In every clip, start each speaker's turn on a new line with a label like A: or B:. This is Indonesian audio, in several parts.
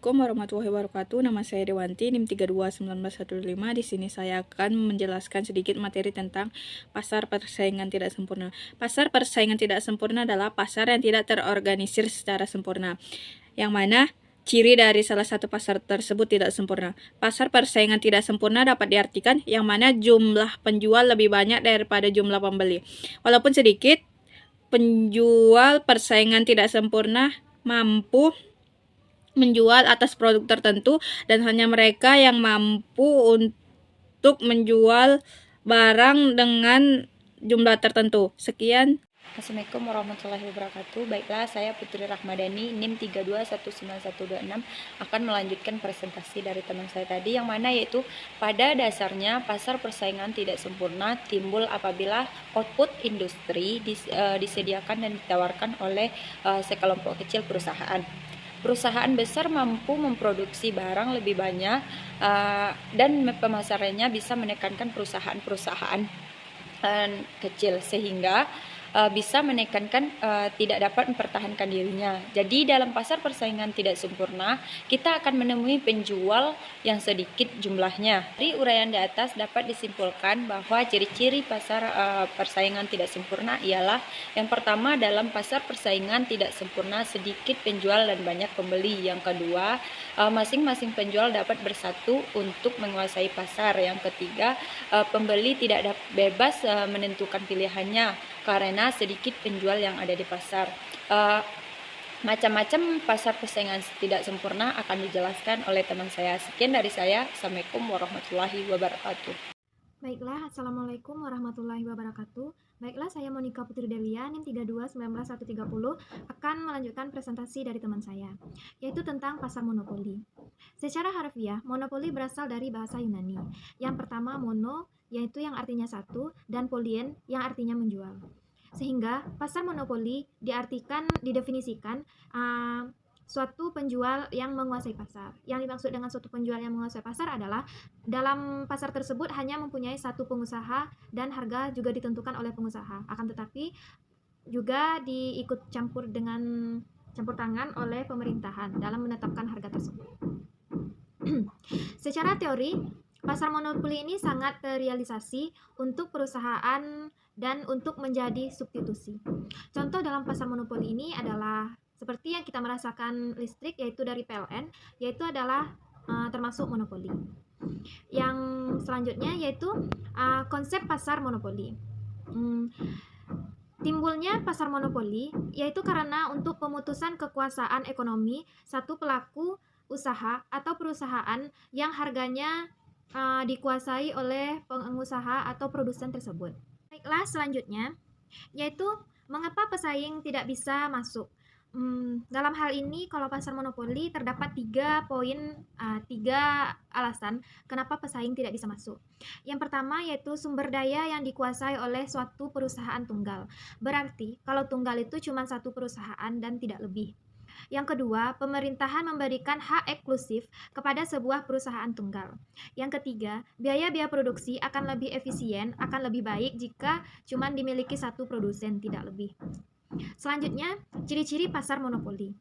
A: Assalamualaikum warahmatullahi wabarakatuh. Nama saya Dewanti, NIM 321915. Di sini saya akan menjelaskan sedikit materi tentang pasar persaingan tidak sempurna. Pasar persaingan tidak sempurna adalah pasar yang tidak terorganisir secara sempurna, yang mana ciri dari salah satu pasar tersebut tidak sempurna. Pasar persaingan tidak sempurna dapat diartikan yang mana jumlah penjual lebih banyak daripada jumlah pembeli. Walaupun sedikit, penjual persaingan tidak sempurna mampu menjual atas produk tertentu dan hanya mereka yang mampu untuk menjual barang dengan jumlah tertentu. Sekian.
B: Assalamualaikum warahmatullahi wabarakatuh. Baiklah, saya Putri Rahmadani, NIM 32191126 akan melanjutkan presentasi dari teman saya tadi, yang mana yaitu pada dasarnya pasar persaingan tidak sempurna timbul apabila output industri disediakan dan ditawarkan oleh sekelompok kecil perusahaan. Perusahaan besar mampu memproduksi barang lebih banyak dan pemasarannya bisa menekankan perusahaan-perusahaan kecil sehingga bisa menekankan tidak dapat mempertahankan dirinya. Jadi dalam pasar persaingan tidak sempurna, kita akan menemui penjual yang sedikit jumlahnya. Dari uraian di atas dapat disimpulkan bahwa ciri-ciri pasar persaingan tidak sempurna ialah yang pertama, dalam pasar persaingan tidak sempurna sedikit penjual dan banyak pembeli. Yang kedua, masing-masing penjual dapat bersatu untuk menguasai pasar. Yang ketiga, pembeli tidak bebas menentukan pilihannya karena sedikit penjual yang ada di pasar. Macam-macam pasar persaingan tidak sempurna akan dijelaskan oleh teman saya. Sekian dari saya. Assalamualaikum warahmatullahi wabarakatuh.
C: Baiklah, Assalamualaikum warahmatullahi wabarakatuh. Baiklah, saya Monika Putri Delia, NIM 32191130 akan melanjutkan presentasi dari teman saya, yaitu tentang pasar monopoli. Secara harfiah, monopoli berasal dari bahasa Yunani. Yang pertama, mono, yaitu yang artinya satu, dan polien, yang artinya menjual. Sehingga pasar monopoli didefinisikan suatu penjual yang menguasai pasar. Yang dimaksud dengan suatu penjual yang menguasai pasar adalah dalam pasar tersebut hanya mempunyai satu pengusaha dan harga juga ditentukan oleh pengusaha. Akan tetapi juga diikut campur tangan oleh pemerintahan dalam menetapkan harga tersebut. Secara teori, pasar monopoli ini sangat terrealisasi untuk perusahaan dan untuk menjadi substitusi. Contoh dalam pasar monopoli ini adalah seperti yang kita merasakan listrik, yaitu dari PLN, yaitu adalah termasuk monopoli. Yang selanjutnya yaitu konsep pasar monopoli. Timbulnya pasar monopoli yaitu karena untuk pemutusan kekuasaan ekonomi satu pelaku usaha atau perusahaan yang harganya dikuasai oleh pengusaha atau produsen tersebut. Baiklah, selanjutnya yaitu mengapa pesaing tidak bisa masuk. Dalam hal ini, kalau pasar monopoli terdapat tiga alasan kenapa pesaing tidak bisa masuk. Yang pertama yaitu sumber daya yang dikuasai oleh suatu perusahaan tunggal. Berarti kalau tunggal itu cuma satu perusahaan dan tidak lebih. Yang kedua, pemerintahan memberikan hak eksklusif kepada sebuah perusahaan tunggal. Yang ketiga, biaya produksi akan lebih efisien, akan lebih baik jika cuma dimiliki satu produsen, tidak lebih. Selanjutnya, ciri-ciri pasar monopoli.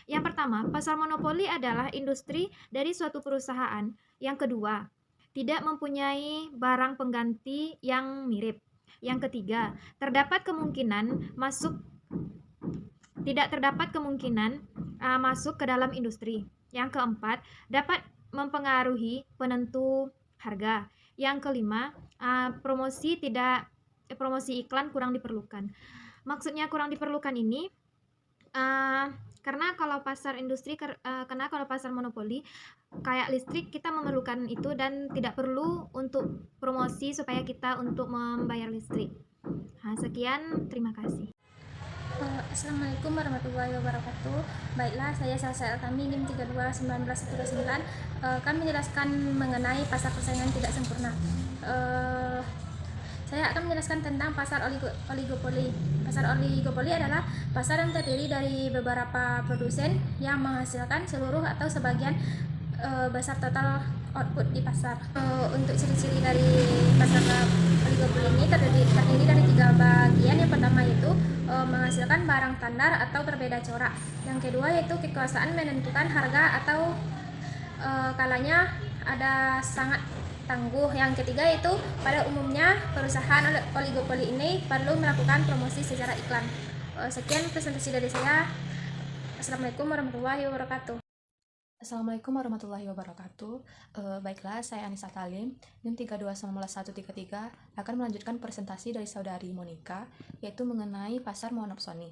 C: Yang pertama, pasar monopoli adalah industri dari suatu perusahaan. Yang kedua, tidak mempunyai barang pengganti yang mirip. Yang ketiga, tidak terdapat kemungkinan masuk ke dalam industri. Yang keempat, dapat mempengaruhi penentu harga. Yang kelima, promosi iklan kurang diperlukan. Maksudnya kurang diperlukan ini karena kalau pasar monopoli kayak listrik, kita memerlukan itu dan tidak perlu untuk promosi supaya kita untuk membayar listrik. Sekian, terima kasih.
D: Assalamualaikum warahmatullahi wabarakatuh. Baiklah, saya Salsa Eltami, NIM 32191129. Kami menjelaskan mengenai pasar persaingan tidak sempurna. Saya akan menjelaskan tentang pasar oligopoli. Pasar oligopoli adalah pasar yang terdiri dari beberapa produsen yang menghasilkan seluruh atau sebagian besar total output di pasar. Untuk ciri-ciri dari pasar oligopoli ini terdiri dari 3 bagian. Yang pertama yaitu menghasilkan barang standar atau berbeda corak. Yang kedua yaitu kekuasaan menentukan harga atau kalanya ada sangat tangguh. Yang ketiga yaitu pada umumnya perusahaan oligopoli ini perlu melakukan promosi secara iklan. Sekian presentasi dari saya. Assalamualaikum warahmatullahi wabarakatuh.
E: Assalamualaikum warahmatullahi wabarakatuh. Baiklah, saya Anissa Talim, NIM 329113, akan melanjutkan presentasi dari saudari Monica, yaitu mengenai pasar monopsoni.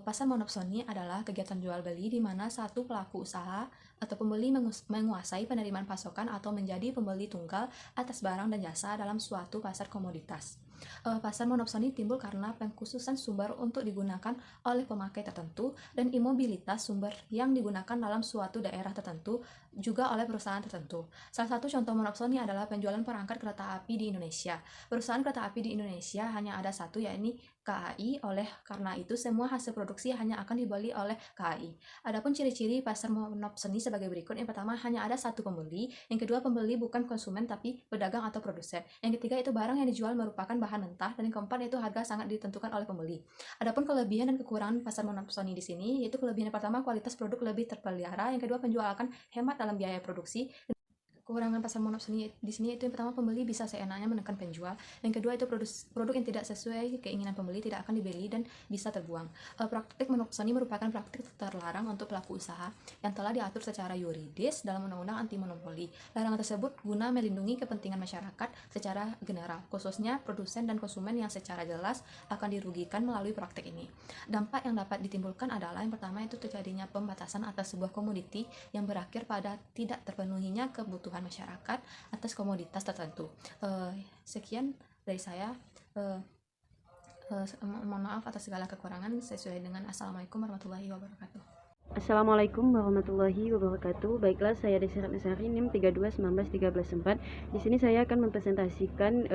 E: Pasar monopsoni adalah kegiatan jual beli di mana satu pelaku usaha atau pembeli menguasai penerimaan pasokan atau menjadi pembeli tunggal atas barang dan jasa dalam suatu pasar komoditas. Pasar monopsoni timbul karena pengkhususan sumber untuk digunakan oleh pemakai tertentu dan imobilitas sumber yang digunakan dalam suatu daerah tertentu juga oleh perusahaan tertentu. Salah satu contoh monopsoni adalah penjualan perangkat kereta api di Indonesia. Perusahaan kereta api di Indonesia hanya ada satu, yakni KAI. Oleh karena itu semua hasil produksi hanya akan dibeli oleh KAI. Adapun ciri-ciri pasar monopsoni sebagai berikut. Yang pertama, hanya ada satu pembeli. Yang kedua, pembeli bukan konsumen tapi pedagang atau produsen. Yang ketiga, itu barang yang dijual merupakan bahan mentah. Dan yang keempat, yaitu harga sangat ditentukan oleh pembeli. Adapun kelebihan dan kekurangan pasar monopsoni di sini, yaitu kelebihan yang pertama, kualitas produk lebih terpelihara. Yang kedua, penjual akan hemat dalam biaya produksi. Kekurangan pasar monopsoni di sini itu yang pertama, pembeli bisa seenaknya menekan penjual. Yang kedua, itu produk yang tidak sesuai keinginan pembeli tidak akan dibeli dan bisa terbuang. Praktik monopsoni merupakan praktik terlarang untuk pelaku usaha yang telah diatur secara yuridis dalam Undang-Undang Anti Monopoli. Larangan tersebut guna melindungi kepentingan masyarakat secara general, khususnya produsen dan konsumen yang secara jelas akan dirugikan melalui praktik ini. Dampak yang dapat ditimbulkan adalah yang pertama, itu terjadinya pembatasan atas sebuah komoditi yang berakhir pada tidak terpenuhinya kebutuhan masyarakat atas komoditas tertentu. Sekian dari saya. Mohon maaf atas segala kekurangan. Sesuai dengan Assalamualaikum warahmatullahi wabarakatuh.
F: Assalamualaikum warahmatullahi wabarakatuh. Baiklah, saya Desi Ratnasari, NIM 32191314. Di sini saya akan mempresentasikan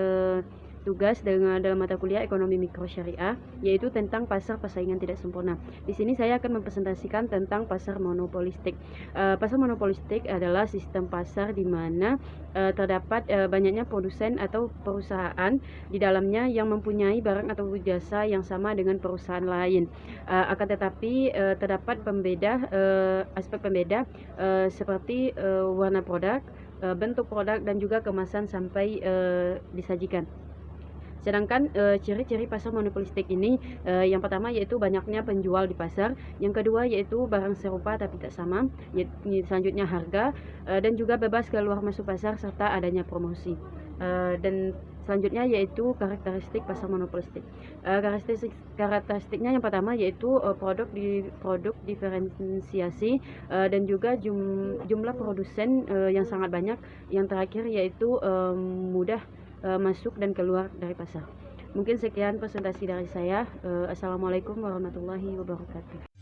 F: tugas dalam mata kuliah Ekonomi Mikro Syariah, yaitu tentang pasar persaingan tidak sempurna. Di sini saya akan mempresentasikan tentang pasar monopolistik. Pasar monopolistik adalah sistem pasar di mana terdapat banyaknya produsen atau perusahaan di dalamnya yang mempunyai barang atau jasa yang sama dengan perusahaan lain. Akan tetapi terdapat aspek pembeda seperti warna produk, bentuk produk, dan juga kemasan sampai disajikan. Sedangkan ciri-ciri pasar monopolistik ini, yang pertama yaitu banyaknya penjual di pasar, yang kedua yaitu barang serupa tapi tidak sama, selanjutnya harga, dan juga bebas keluar masuk pasar serta adanya promosi. Dan selanjutnya yaitu karakteristik pasar monopolistik. Karakteristiknya yang pertama yaitu produk diferensiasi, dan juga jumlah produsen yang sangat banyak. Yang terakhir yaitu mudah masuk dan keluar dari pasar. Mungkin sekian presentasi dari saya. Assalamualaikum warahmatullahi wabarakatuh.